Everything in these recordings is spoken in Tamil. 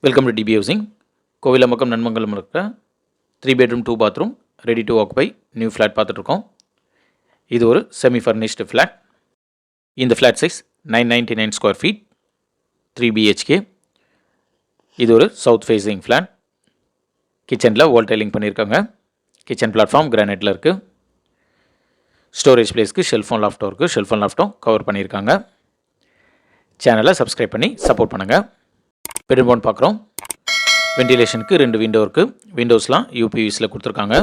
Welcome to DP Housing. Kovilambakkam Nanmangalam இருக்கிற 3 bedroom 2 bathroom ready to occupy new flat பார்த்துட்ருக்கோம். இது ஒரு செமி ஃபர்னிஷ்டு ஃப்ளாட். இந்த flat size 999 square feet, 3 BHK. இது ஒரு சவுத் ஃபேஸிங் ஃப்ளாட். கிச்சனில் வால் டைலிங் பண்ணியிருக்காங்க. கிச்சன் பிளாட்ஃபார்ம் கிரானைட்டில் இருக்குது. ஸ்டோரேஜ் பிளேஸ்க்கு ஷெல்ஃபோன் லாஃப்ட்டும் இருக்குது. ஷெல்ஃபோன் லாஃப்ட்டும் கவர் பண்ணியிருக்காங்க. சேனலை சப்ஸ்கிரைப் பண்ணி சப்போர்ட் பண்ணுங்கள். பெட்ரூம் 1 பார்க்குறோம். வென்டிலேஷனுக்கு 2 விண்டோ இருக்குது. விண்டோஸ்லாம் யூபிவிஸில் கொடுத்துருக்காங்க.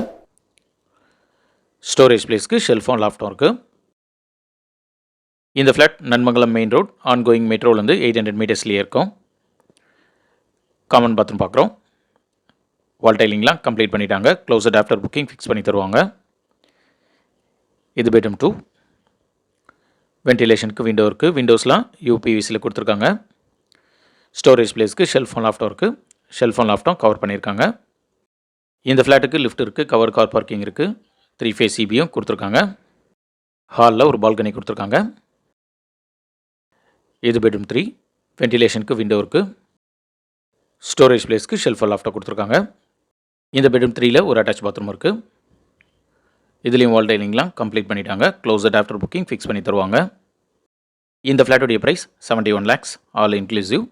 ஸ்டோரேஜ் பிளேஸ்க்கு ஷெல்ஃபோன் லாஃப்ட்டும் இருக்குது. இந்த flat Nanmangalam main road ongoing மெட்ரோலேருந்து 800 மீட்டர்ஸ்லேயே இருக்கும். காமன் பாத்ரூம் பார்க்குறோம். வால் டைலிங்லாம் கம்ப்ளீட் பண்ணிட்டாங்க. க்ளோசட் ஆஃப்டர் புக்கிங் ஃபிக்ஸ் பண்ணி தருவாங்க. இது பெட்ரூம் 2. வென்டிலேஷனுக்கு விண்டோ இருக்குது. விண்டோஸ்லாம் யூபிவிஸில் கொடுத்துருக்காங்க. ஸ்டோரேஜ் பிளேஸ்க்கு ஷெல்ஃபோன் லாஃப்ட்டும் இருக்குது. ஷெல்ஃபோன் லாஃப்ட்டும் கவர் பண்ணியிருக்காங்க. இந்த ஃப்ளாட்டுக்கு லிஃப்ட் இருக்குது. கவர் கார் பார்க்கிங் இருக்குது. 3 ஃபேஸ் சிபியும் கொடுத்துருக்காங்க. ஹாலில் ஒரு பால்கனி கொடுத்துருக்காங்க. இது பெட்ரூம் 3. வென்டிலேஷனுக்கு விண்டோ இருக்குது. ஸ்டோரேஜ் பிளேஸ்க்கு ஷெல்ஃபோன் லாஃப்ட்டை கொடுத்துருக்காங்க. இந்த பெட்ரூம் 3ல் ஒரு அட்டாச் பாத்ரூம் இருக்குது. இதுலேயும் வால் டைலிங்லாம் கம்ப்ளீட் பண்ணிட்டாங்க. க்ளோசட் ஆஃப்டர் புக்கிங் ஃபிக்ஸ் பண்ணி தருவாங்க. இந்த ஃப்ளாட்டுடைய ப்ரைஸ் 71 lakhs ஆல் இன்க்ளூசிவ்.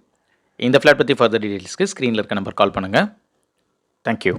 இந்த ஃப்ளாட் பற்றி ஃபர்தர் டீட்டெயில்ஸ்க்கு ஸ்க்ரீனில் இருக்க நம்பர் கால் பண்ணுங்கள். தேங்க்யூ.